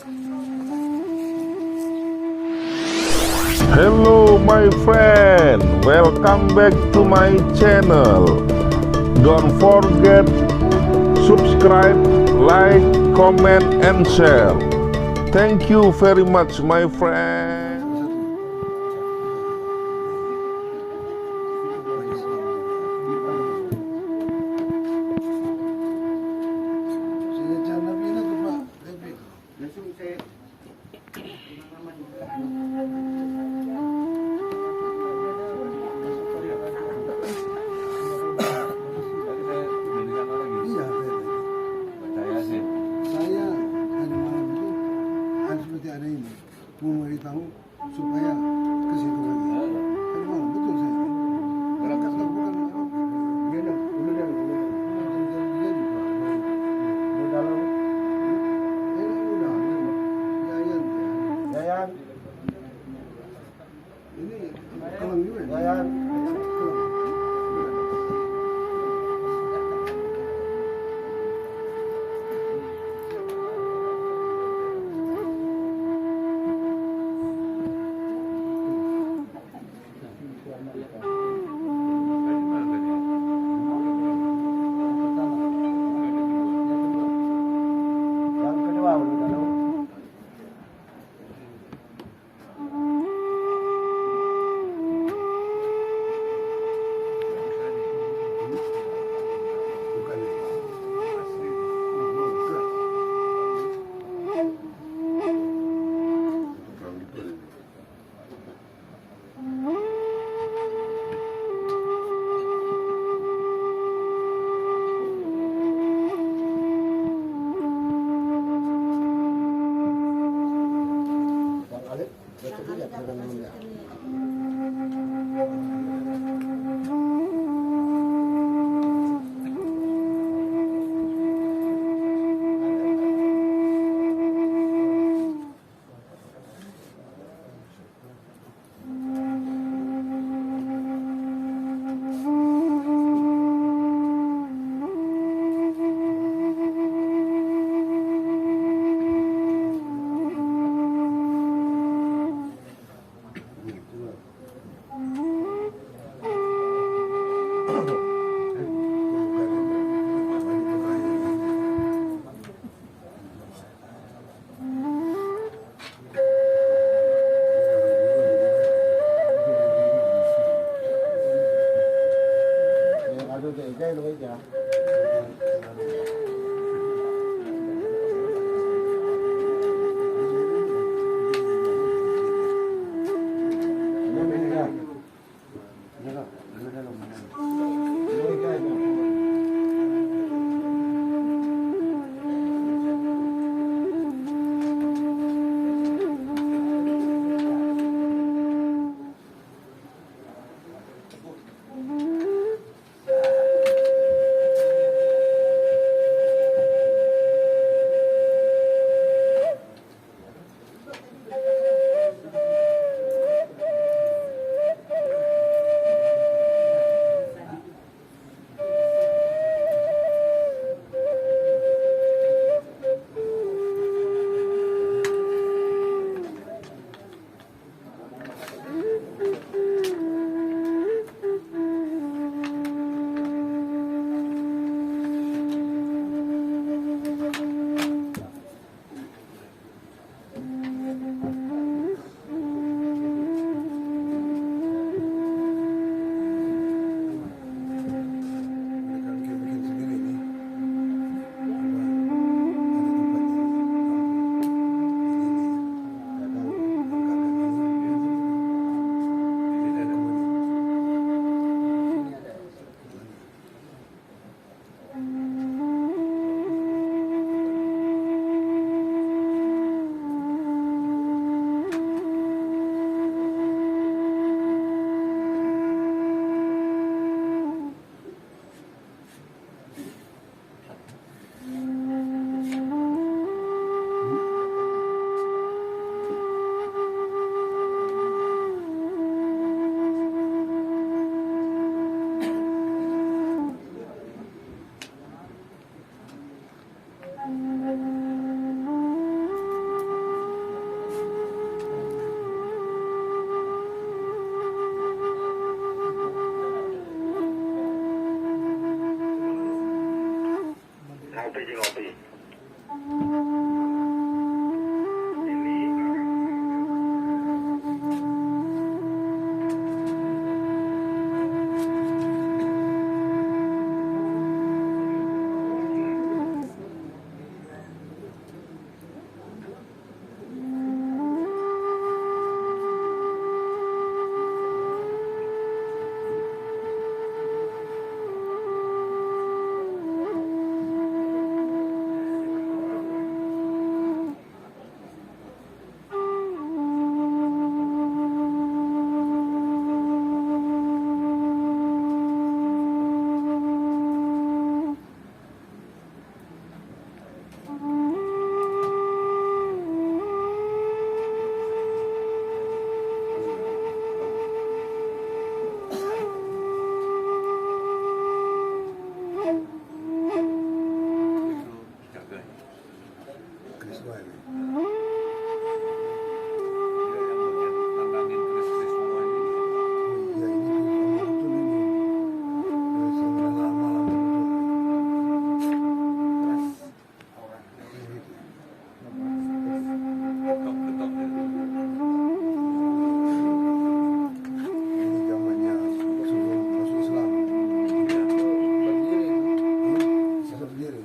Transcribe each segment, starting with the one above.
Hello my friend, welcome back to my channel. Don't forget subscribe, like, comment, and share. Thank you very much my friend. Saya tadi malam itu seperti ada ini memberitahu supaya ke situ lagi. Tadi malam betul saya. Berangkat bukan Yayan. Ini kelam juga. Yayan. sesuai. Iya, ini betul ini. Sebenarnya malam betul. Ini zamannya sebelum masuk Islam. Sesat berdiri.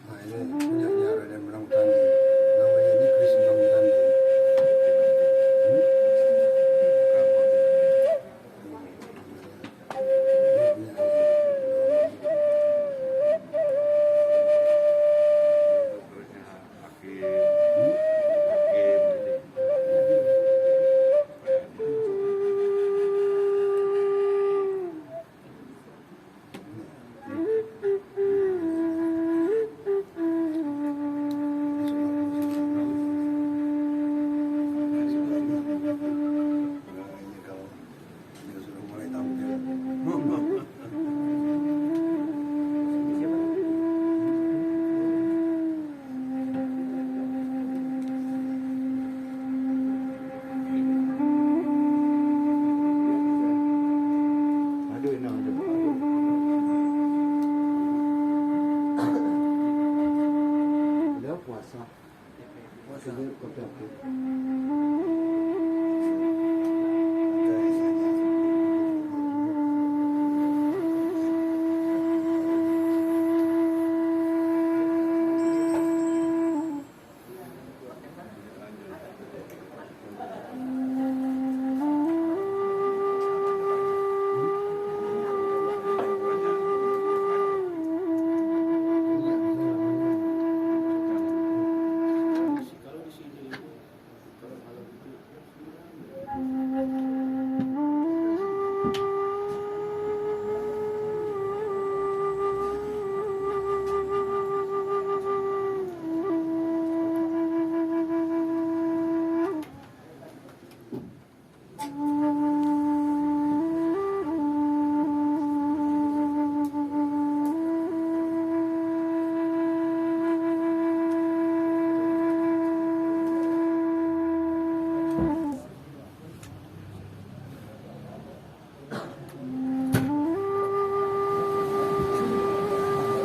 Nah, ini punyanya Raden Menang Tandi. Namanya ini Kris Menang Tandi. Ini kalau dia sudah mulai tampil. Aduh, ini ada. Udah puasa. Puasa dia kopi.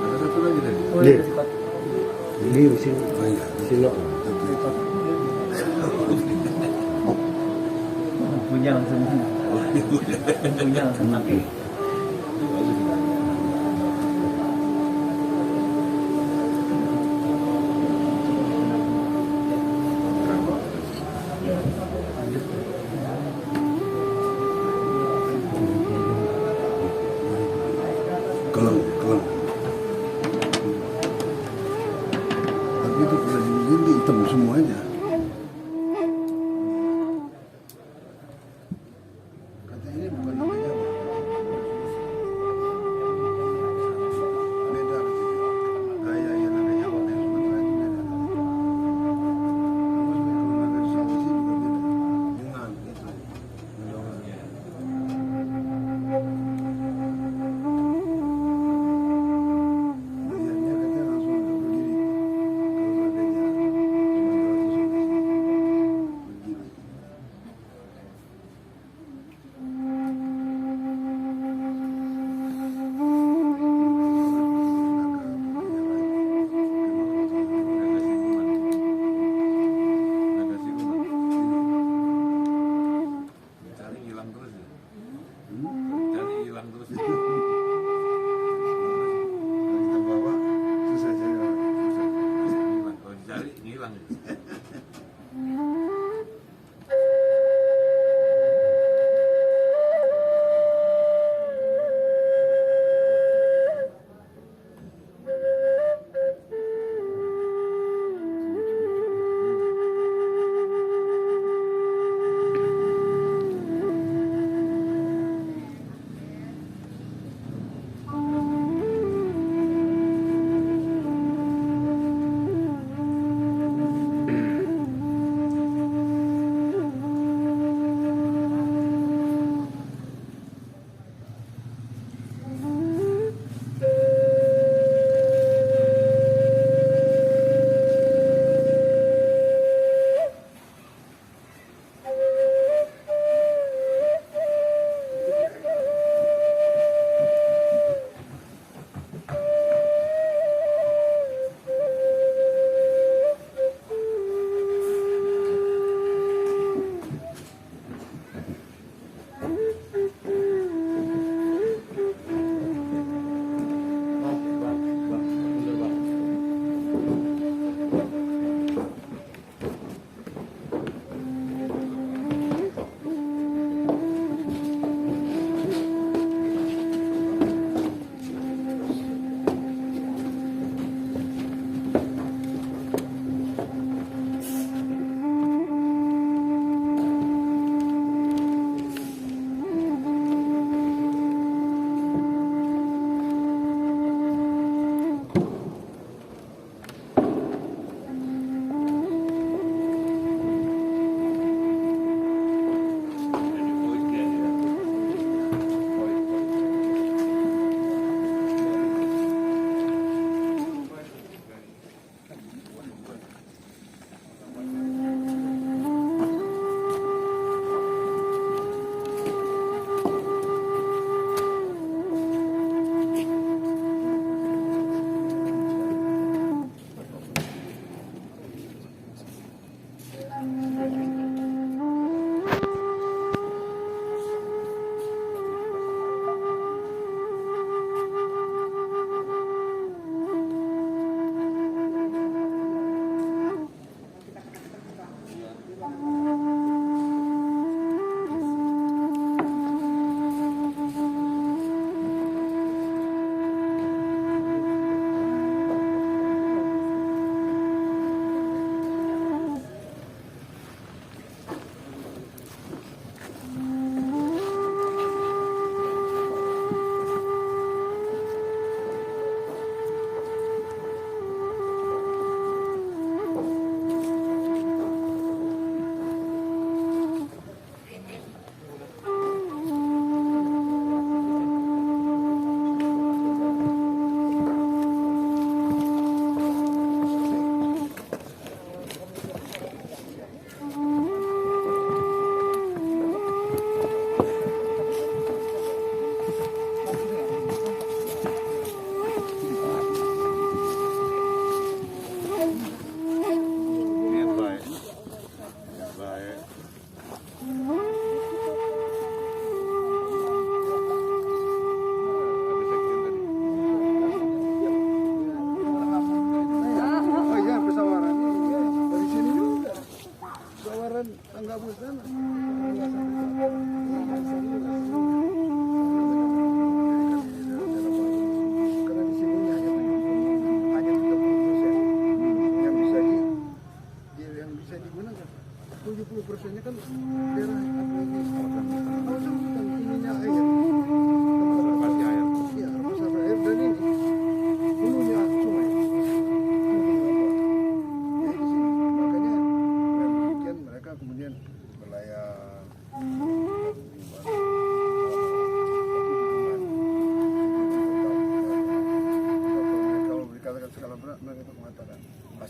Ada satu lagi tadi. Ini sini. Oh iya. Sini. Punya langsung punya langsung mati. Keleng. Tapi itu kalau di hitam semuanya. Kata ini bukan nama Jawa. Beda katanya. Gaya yang ada Jawa dan Sumatera itu beda. Terus kalau ada Sulawesi juga beda. Dengan itu. Bayarnya katanya langsung berdiri. Kalau adanya Sumatera itu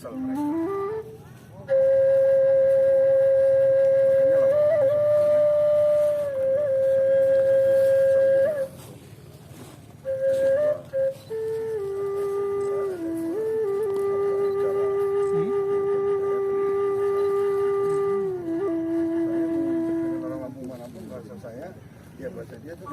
asal mereka. Makanya lah, dia baca dia tuh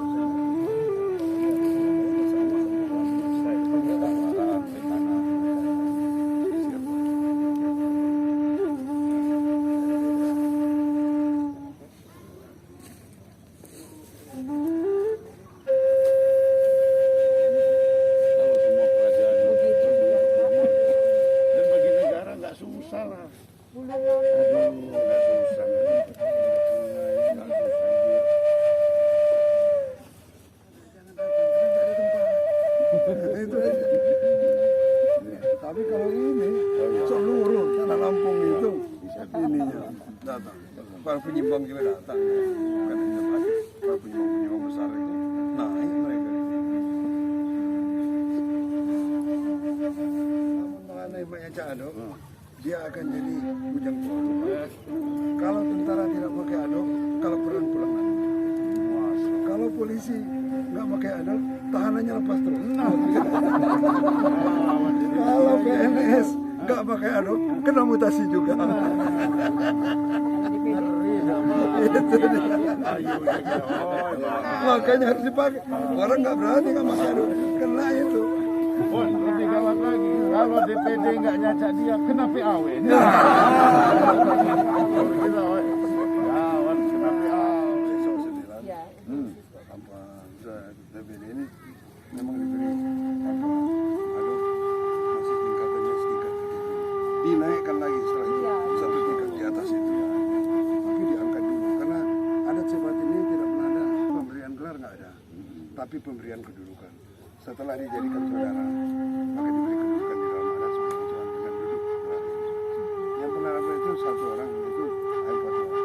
tapi kalau ini seluruh tanah Lampung itu ininya datang. Para penyimbang juga datang. Bukan hanya lagi para penyimbang besar itu. Nah, ini mereka. Namun mengenai banyak cadok, dia akan jadi bujang polisi. Kalau tentara tidak pakai adok, kalau perang pulang. Kalau polisi nggak pakai adok, tahanannya lepas terus. Kalau PNS nggak pakai adok, kena mutasi juga. Itu dia. Makanya harus dipakai. Orang nggak berani nggak pakai adok, kena itu. Lebih gawat lagi, kalau DPD nggak nyacak dia, kena PAW. Gawat, kena PAW. DPD ini memang diberi adok masih tingkatannya setingkat dinaikkan lagi setelah itu satu tingkat di atas itu, tapi diangkat dulu karena adat sebat ini tidak pernah ada pemberian gelar, nggak ada, tapi pemberian kedudukan. Setelah dijadikan saudara, maka diberi kedudukan di dalam adat sebagai tuan dengan duduk gelar. Yang pernah apa itu satu orang itu ayam patua.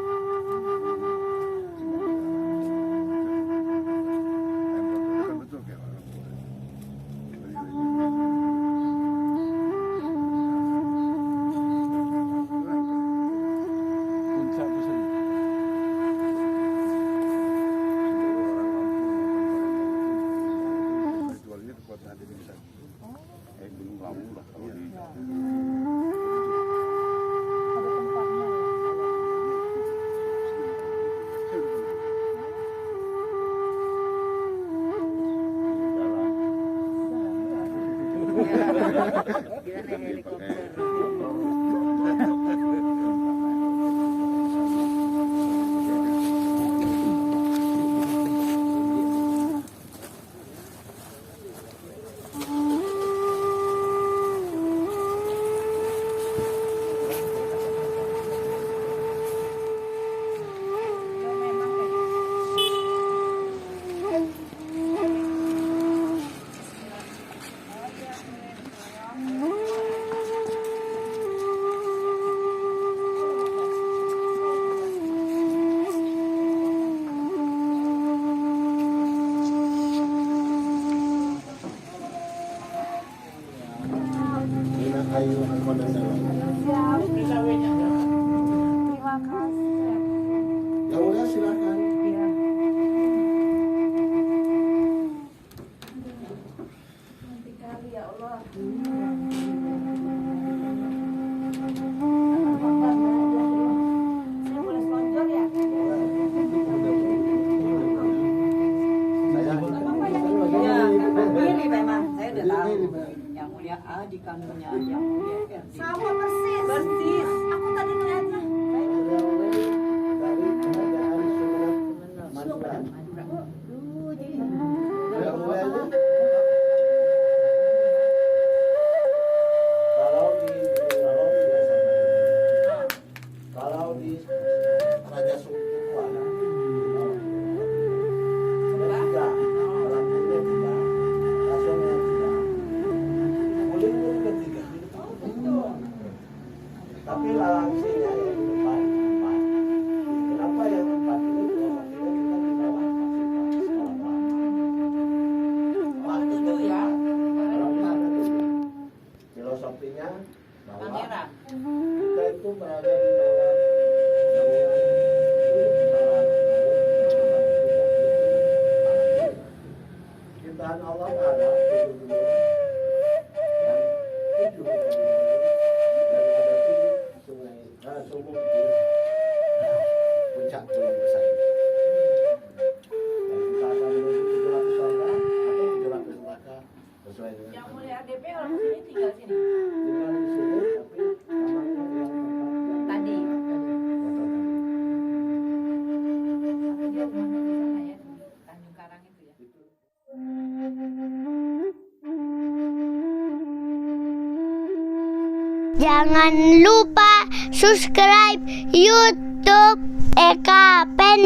Terima kasih. Ya udah silakan. Iya. Nanti kali ya Allah. Saya boleh sponsor ya? Iya, ini memang saya udah tahu. Yang mulia A di kamunya, yang mulia R. Sama persis. Persis. Aku tadi ngeliatnya. Dari kerajaan Sumatera Madura. Udah mulai aja. Kalau di Raja Sungkuan tiga, Lampungnya tiga, Nasionalnya tiga, Kulitnya juga tiga. Tapi langsingnya ya bahwa Pangeran. kita itu berada di bawah naungan ciptaan Allah Ta'ala tujuh dunia dan tujuh bumi dan ada tujuh sumur di puncak gunung besar. Dan kita akan menuju 700 surga atau 700 neraka sesuai dengan Yang mulia ADP orang sini tinggal sini. tinggal di sini tapi kamarnya yang tempat yang Tadi. foto tadi. Tapi dia rumahnya di sana ya, di Tanjung Karang itu ya. Jangan lupa subscribe YouTube Eka Pen